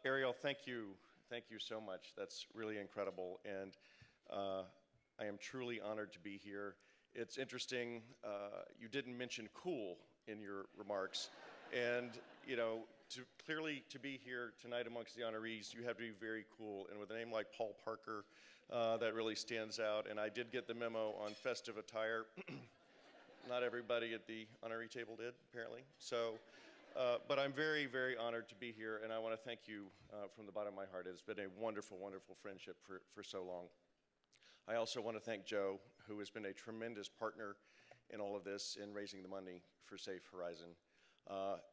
Ariel, thank you. Thank you so much. That's really incredible. And I am truly honored to be here. It's interesting, you didn't mention cool in your remarks. And, you know, clearly to be here tonight amongst the honorees, you have to be very cool. And with a name like Paul Parker, that really stands out. And I did get the memo on festive attire. Not everybody at the honoree table did, apparently. So, but I'm very, very honored to be here, and I want to thank you from the bottom of my heart. It's been a wonderful, wonderful friendship for so long. I also want to thank Joe, who has been a tremendous partner in all of this in raising the money for Safe Horizon.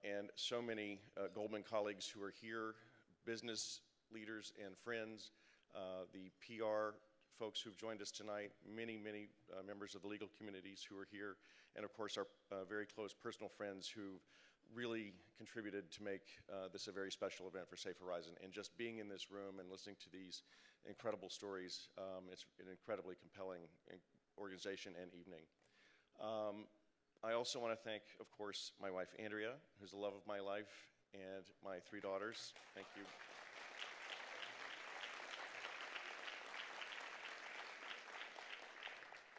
And so many Goldman colleagues who are here, business leaders and friends, the PR folks who've joined us tonight, many, many members of the legal communities who are here, and of course our very close personal friends who really contributed to make this a very special event for Safe Horizon. And just being in this room and listening to these incredible stories, it's an incredibly compelling organization and evening. I also want to thank, of course, my wife Andrea, who's the love of my life, and my 3 daughters. Thank you.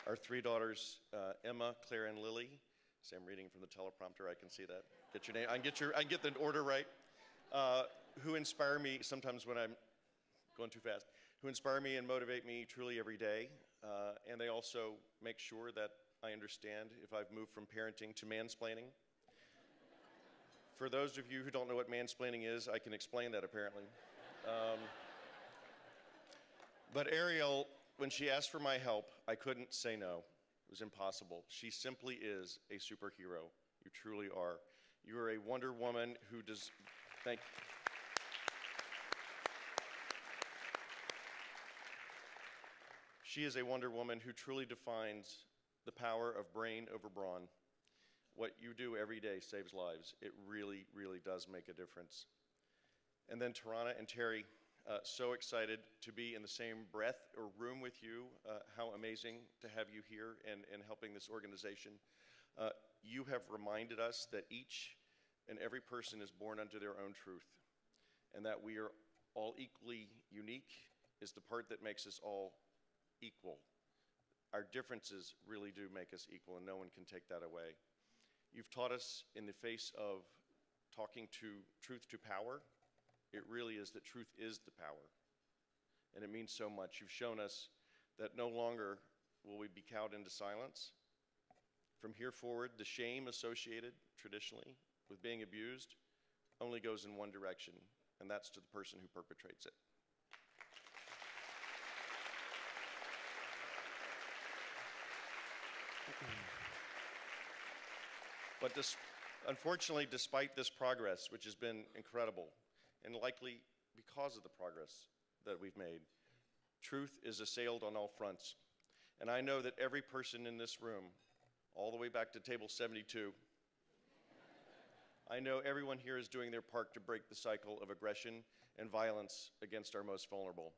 Our 3 daughters, Emma, Claire, and Lily. See, I'm reading from the teleprompter. I can see that. Get your name. I can get the order right. Who inspire me sometimes when I'm going too fast. Who inspire me and motivate me truly every day. And they also make sure that I understand if I've moved from parenting to mansplaining. For those of you who don't know what mansplaining is, I can explain that apparently. But Ariel, when she asked for my help, I couldn't say no. It was impossible. She simply is a superhero. You truly are. You are a Wonder Woman who does, thank you. She is a Wonder Woman who truly defines the power of brain over brawn. What you do every day saves lives. It really, really does make a difference. And then Tarana and Terry, so excited to be in the same breath or room with you. How amazing to have you here and helping this organization. You have reminded us that each and every person is born unto their own truth, and that we are all equally unique is the part that makes us all equal. Our differences really do make us equal, and no one can take that away. You've taught us in the face of talking to truth to power, it really is that truth is the power. And it means so much. You've shown us that no longer will we be cowed into silence. From here forward, the shame associated traditionally with being abused only goes in one direction, and that's to the person who perpetrates it. But unfortunately, despite this progress, which has been incredible, and likely because of the progress that we've made, truth is assailed on all fronts. And I know that every person in this room, all the way back to table 72, I know everyone here is doing their part to break the cycle of aggression and violence against our most vulnerable.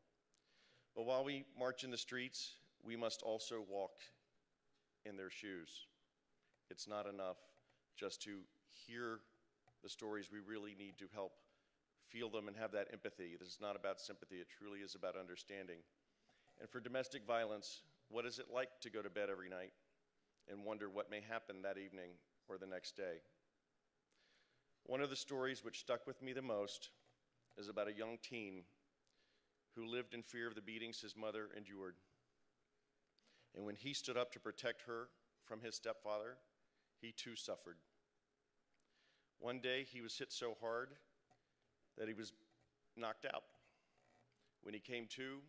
But while we march in the streets, we must also walk in their shoes. It's not enough just to hear the stories. We really need to help feel them and have that empathy. This is not about sympathy. It truly is about understanding. And for domestic violence, what is it like to go to bed every night and wonder what may happen that evening or the next day? One of the stories which stuck with me the most is about a young teen who lived in fear of the beatings his mother endured. And when he stood up to protect her from his stepfather, he too suffered. One day he was hit so hard that he was knocked out. When he came to,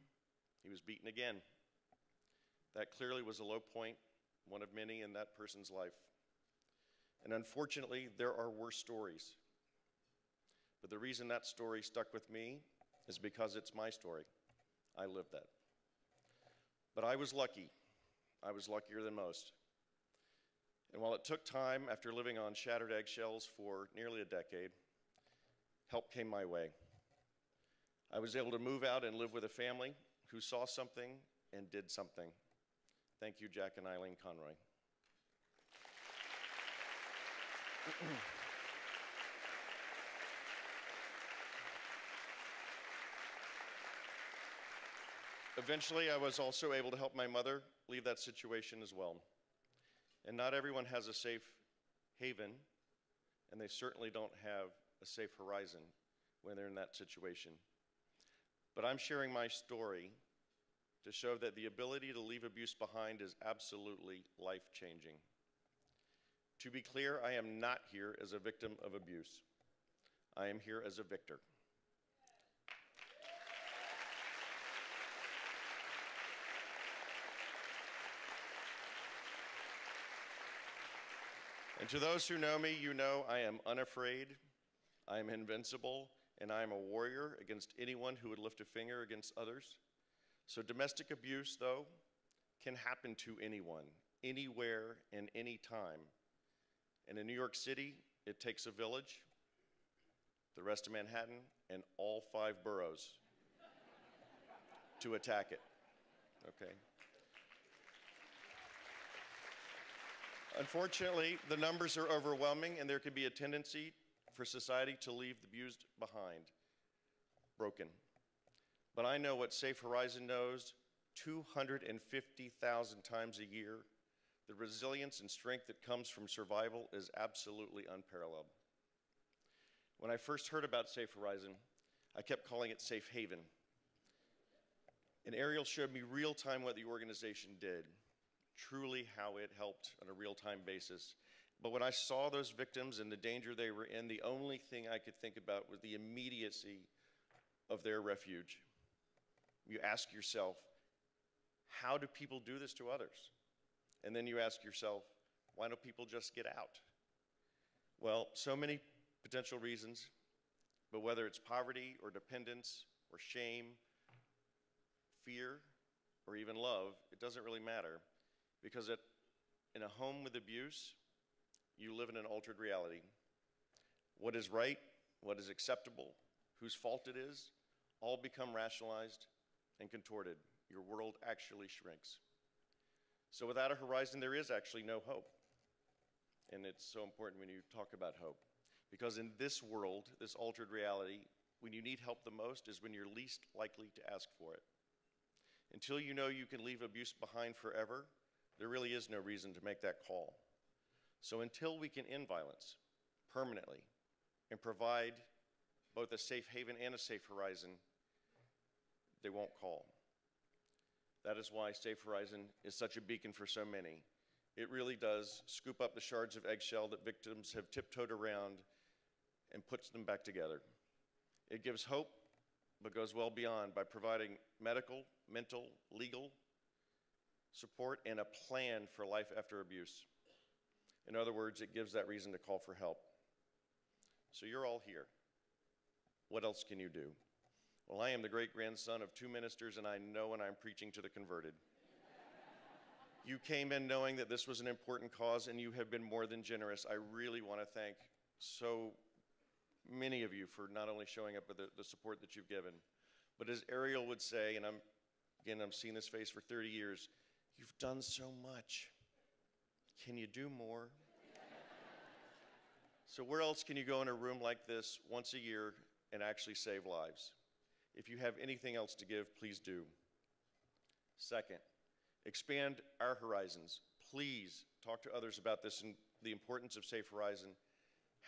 he was beaten again. That clearly was a low point, one of many in that person's life. And unfortunately, there are worse stories. But the reason that story stuck with me is because it's my story. I lived that. But I was lucky. I was luckier than most. And while it took time after living on shattered eggshells for nearly a decade, help came my way. I was able to move out and live with a family who saw something and did something. Thank you, Jack and Eileen Conroy. Eventually, I was also able to help my mother leave that situation as well. And not everyone has a safe haven, and they certainly don't have a safe horizon when they're in that situation. But I'm sharing my story to show that the ability to leave abuse behind is absolutely life-changing. To be clear, I am not here as a victim of abuse. I am here as a victor. And to those who know me, you know I am unafraid, I am invincible, and I am a warrior against anyone who would lift a finger against others. So domestic abuse, though, can happen to anyone, anywhere, and any time. And in New York City, it takes a village, the rest of Manhattan, and all 5 boroughs to attack it, okay? Unfortunately, the numbers are overwhelming, and there can be a tendency for society to leave the abused behind, broken. But I know what Safe Horizon knows 250,000 times a year. The resilience and strength that comes from survival is absolutely unparalleled. When I first heard about Safe Horizon, I kept calling it Safe Haven. And Ariel showed me real time what the organization did, truly how it helped on a real-time basis. But when I saw those victims and the danger they were in, the only thing I could think about was the immediacy of their refuge. You ask yourself, how do people do this to others? And then you ask yourself, why don't people just get out? Well, so many potential reasons, but whether it's poverty or dependence or shame, fear, or even love, it doesn't really matter. Because in a home with abuse, you live in an altered reality. What is right, what is acceptable, whose fault it is, all become rationalized and contorted. Your world actually shrinks. So without a horizon, there is actually no hope. And it's so important when you talk about hope. Because in this world, this altered reality, when you need help the most is when you're least likely to ask for it. Until you know you can leave abuse behind forever, there really is no reason to make that call. So until we can end violence permanently and provide both a safe haven and a safe horizon, they won't call. That is why Safe Horizon is such a beacon for so many. It really does scoop up the shards of eggshell that victims have tiptoed around and puts them back together. It gives hope, but goes well beyond by providing medical, mental, legal support and a plan for life after abuse. In other words, it gives that reason to call for help. So you're all here. What else can you do? Well, I am the great-grandson of 2 ministers, and I know when I'm preaching to the converted. You came in knowing that this was an important cause, and you have been more than generous. I really want to thank so many of you for not only showing up, but the support that you've given. But as Ariel would say, and I'm seeing this face for 30 years, you've done so much. Can you do more? So where else can you go in a room like this once a year and actually save lives? If you have anything else to give, please do. Second, expand our horizons. Please talk to others about this and the importance of Safe Horizon.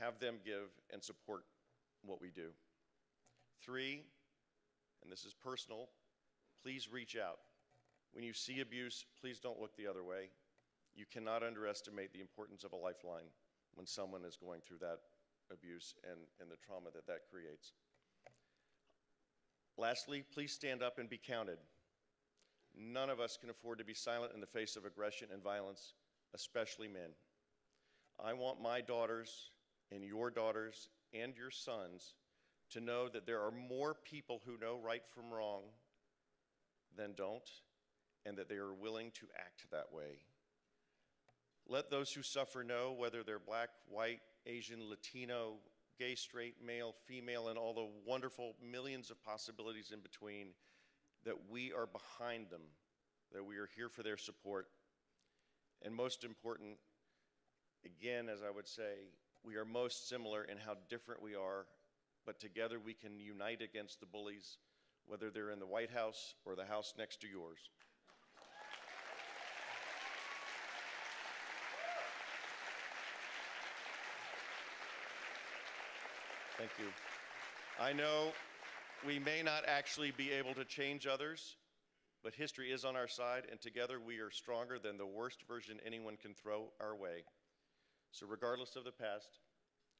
Have them give and support what we do. 3, and this is personal, please reach out. When you see abuse, please don't look the other way. You cannot underestimate the importance of a lifeline when someone is going through that abuse and the trauma that that creates. Lastly, please stand up and be counted. None of us can afford to be silent in the face of aggression and violence, especially men. I want my daughters and your sons to know that there are more people who know right from wrong than don't, and that they are willing to act that way. Let those who suffer know, whether they're black, white, Asian, Latino, gay, straight, male, female, and all the wonderful millions of possibilities in between, that we are behind them, that we are here for their support. And most important, again, as I would say, we are most similar in how different we are, but together we can unite against the bullies whether they're in the White House or the house next to yours. Thank you. I know we may not actually be able to change others, but history is on our side, and together we are stronger than the worst version anyone can throw our way. So regardless of the past,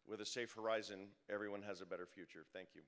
with a safe horizon, everyone has a better future. Thank you.